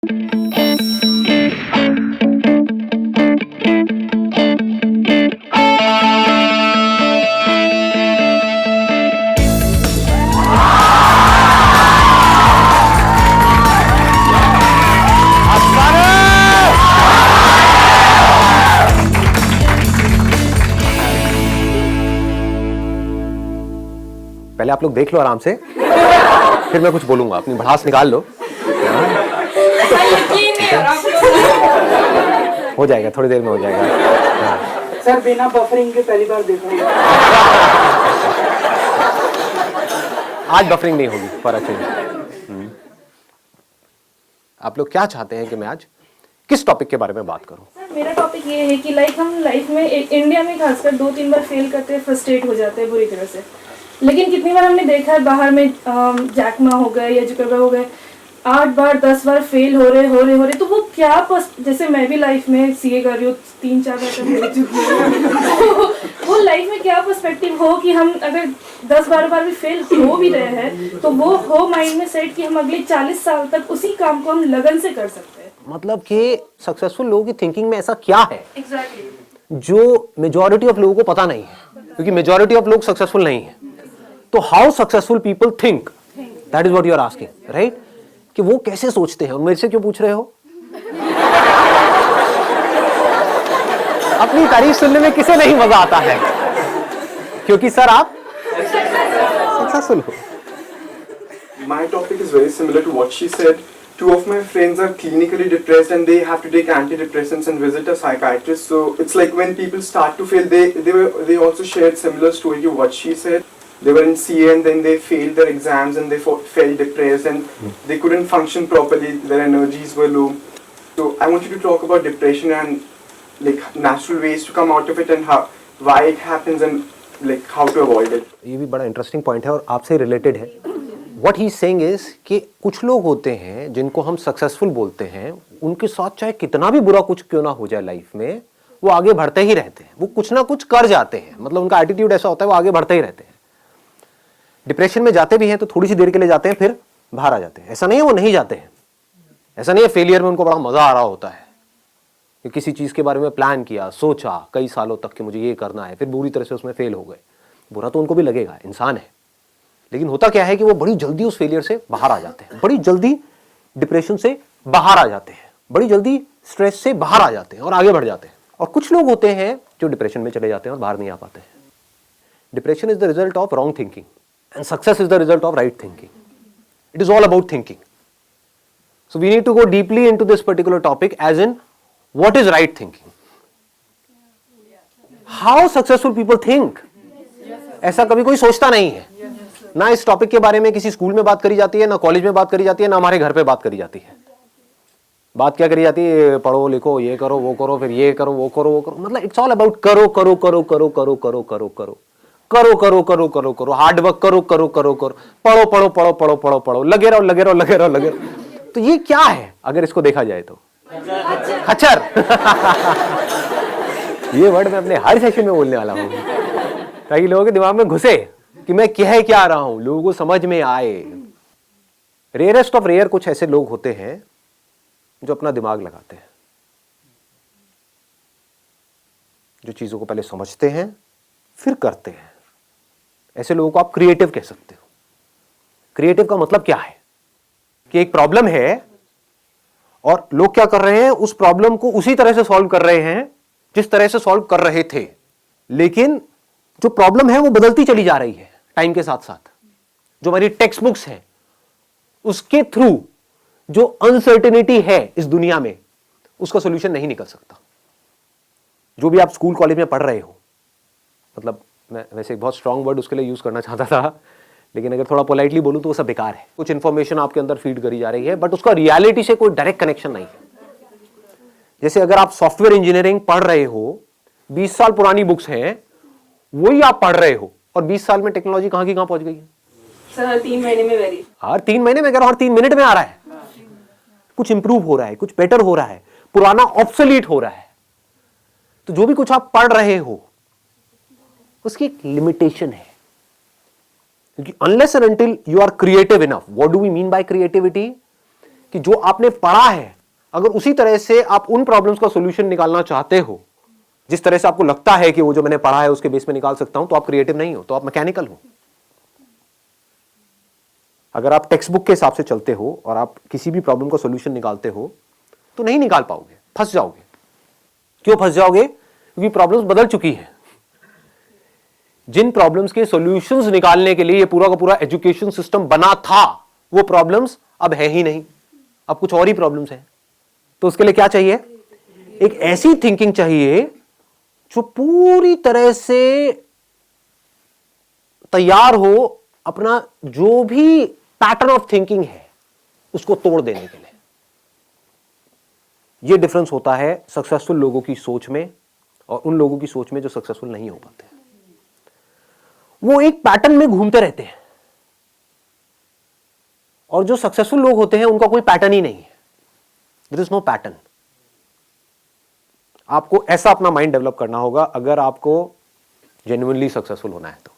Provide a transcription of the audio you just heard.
पहले आप लोग देख लो आराम से, फिर मैं कुछ बोलूंगा। अपनी भड़ास निकाल लो। हो जाएगा, थोड़ी देर में हो जाएगा। सर बिना बफरिंग के पहली बार देख रहे हैं। आज बफरिंग नहीं होगी, फॉर चेंज। आप लोग क्या चाहते हैं कि मैं आज किस टॉपिक के बारे में बात करूं? सर मेरा टॉपिक ये है कि हम लाइफ में इंडिया में खासकर 2-3 बार फेल करते हैं, फ्रस्ट्रेट हो जाते हैं बुरी तरह से। लेकिन कितनी बार हमने देखा है बाहर में जैक मा हो गए या जुकरबर्ग हो गए, 8 बार 10 बार फेल हो रहे तो वो क्या जैसे मैं भी लाइफ में सीए कर रही हूँ, 3-4 बार तक हो चुकी हूँ। वो लाइफ में क्या पर्सपेक्टिव हो कि हम अगर 10-12 बार भी फेल हो भी रहे हैं तो वो हो माइंड में सेट कि हम अगले 40 साल तक उसी काम को हम लगन से कर सकते हैं। मतलब कि सक्सेसफुल लोगों की थिंकिंग में ऐसा क्या है एग्जैक्टली जो मेजॉरिटी ऑफ लोगों को पता नहीं है, क्योंकि मेजॉरिटी ऑफ लोग सक्सेसफुल नहीं है। तो how successful people think, that is what you are asking, right? कि वो कैसे सोचते हैं। और मेरे से क्यों पूछ रहे हो? अपनी तारीफ सुनने में किसे नहीं मजा आता है? क्योंकि सर आप सक्सेसफुल हो। My topic is very similar to what she said. 2 of my friends are clinically depressed and they have to take antidepressants and visit a psychiatrist. So it's like when people start to fail, they also shared similar story to what she said. They were in CA and then they failed their exams and they felt depressed and they couldn't function properly. Their energies were low. So I want you to talk about depression and like natural ways to come out of it and why it happens and like how to avoid it. ये भी बड़ा interesting point है और आपसे related है। What he is saying is कि कुछ लोग होते हैं जिनको हम सक्सेसफुल बोलते हैं, उनके साथ चाहे कितना भी बुरा कुछ क्यों ना हो जाए लाइफ में, वो आगे बढ़ते ही रहते हैं। वो कुछ ना कुछ कर जाते हैं, मतलब उनका एटीट्यूड ऐसा होता है, वो आगे बढ़ते ही रहते हैं। डिप्रेशन में जाते भी हैं तो थोड़ी सी देर के लिए जाते हैं, फिर बाहर आ जाते हैं। ऐसा नहीं है वो नहीं जाते हैं, ऐसा नहीं है फेलियर में उनको बड़ा मजा आ रहा होता है कि किसी चीज के बारे में प्लान किया, सोचा कई सालों तक कि मुझे ये करना है, फिर बुरी तरह से उसमें फेल हो गए। बुरा तो उनको भी लगेगा, इंसान है। लेकिन होता क्या है कि वो बड़ी जल्दी उस फेलियर से बाहर आ जाते हैं, बड़ी जल्दी डिप्रेशन से बाहर आ जाते हैं, बड़ी जल्दी स्ट्रेस से बाहर आ जाते हैं और आगे बढ़ जाते हैं। और कुछ लोग होते हैं जो डिप्रेशन में चले जाते हैं और बाहर नहीं आ पाते हैं। Depression is the result of wrong thinking and success is the result of right thinking. It is all about thinking. So we need to go deeply into this particular topic, as in what is right thinking, how successful people think. ऐसा कभी कोई सोचता नहीं है, ना इस topic के बारे में किसी स्कूल में बात करी जाती है, ना कॉलेज में बात करी जाती है, ना हमारे घर पे बात करी जाती है। बात क्या करी जाती है? पढ़ो लिखो, ये करो वो करो, फिर ये करो वो करो वो करो। मतलब इट्स ऑल अबाउट करो करो करो करो करो करो करो करो करो करो करो करो करो, हार्ड वर्क करो करो करो करो, पढ़ो पढ़ो पढ़ो पढ़ो पढ़ो पढ़ो, लगे रहो लगे रहो लगे रहो लगे रहो। तो ये क्या है अगर इसको देखा जाए तो? खच्चर। ये वर्ड मैं अपने हर सेशन में बोलने वाला हूँ ताकि लोगों के दिमाग में घुसे कि मैं क्या रहा हूं, लोगों को समझ में आए। रेयरेस्ट ऑफ रेयर कुछ ऐसे लोग होते हैं जो अपना दिमाग लगाते हैं, जो चीजों को पहले समझते हैं फिर करते हैं। ऐसे लोगों को आप क्रिएटिव कह सकते हो। क्रिएटिव का मतलब क्या है कि एक प्रॉब्लम है और लोग क्या कर रहे हैं, उस प्रॉब्लम को उसी तरह से सॉल्व कर रहे हैं जिस तरह से सॉल्व कर रहे थे, लेकिन जो प्रॉब्लम है वो बदलती चली जा रही है टाइम के साथ साथ। जो हमारी टेक्स्ट बुक्स है उसके थ्रू जो अनसर्टेनिटी है इस दुनिया में, उसका सॉल्यूशन नहीं निकल सकता। जो भी आप स्कूल कॉलेज में पढ़ रहे हो, मतलब मैं वैसे एक बहुत स्ट्रांग वर्ड उसके लिए यूज करना चाहता था, लेकिन अगर थोड़ा पोलाइटली बोलूं तो वो सब बेकार है। कुछ इंफॉर्मेशन आपके अंदर फीड करी जा रही है, बट उसका रियलिटी से कोई डायरेक्ट कनेक्शन नहीं है। जैसे अगर आप सॉफ्टवेयर इंजीनियरिंग पढ़ रहे हो, 20 साल पुरानी बुक्स हैं, वही आप पढ़ रहे हो, और 20 साल में टेक्नोलॉजी कहां की कहां पहुंच गई है। सर हर 3 महीने में वेरी, हर 3 महीने में, हर 3 मिनट में आ रहा है। कुछ इंप्रूव हो रहा है, कुछ बेटर हो रहा है, पुराना ऑब्सोलीट हो रहा है। तो जो भी कुछ आप पढ़ रहे हो उसकी एक लिमिटेशन है, क्योंकि unless and until you are creative enough. What do we mean by creativity? कि जो आपने पढ़ा है अगर उसी तरह से आप उन प्रॉब्लम्स का सॉल्यूशन निकालना चाहते हो जिस तरह से आपको लगता है कि वो जो मैंने पढ़ा है उसके बेस में निकाल सकता हूं, तो आप क्रिएटिव नहीं हो, तो आप मैकेनिकल हो। अगर आप टेक्स्ट बुक के हिसाब से चलते हो और आप किसी भी प्रॉब्लम का सॉल्यूशन निकालते हो तो नहीं निकाल पाओगे, फंस जाओगे। क्यों फंस जाओगे? क्योंकि प्रॉब्लम्स बदल चुकी हैं। जिन प्रॉब्लम्स के सॉल्यूशंस निकालने के लिए ये पूरा का पूरा एजुकेशन सिस्टम बना था वो प्रॉब्लम्स अब है ही नहीं, अब कुछ और ही प्रॉब्लम्स हैं। तो उसके लिए क्या चाहिए? एक ऐसी थिंकिंग चाहिए जो पूरी तरह से तैयार हो अपना जो भी पैटर्न ऑफ थिंकिंग है उसको तोड़ देने के लिए। यह डिफरेंस होता है सक्सेसफुल लोगों की सोच में और उन लोगों की सोच में जो सक्सेसफुल नहीं हो पाते। वो एक पैटर्न में घूमते रहते हैं और जो सक्सेसफुल लोग होते हैं उनका कोई पैटर्न ही नहीं है। There is no pattern. आपको ऐसा अपना माइंड डेवलप करना होगा अगर आपको जेन्युइनली सक्सेसफुल होना है तो।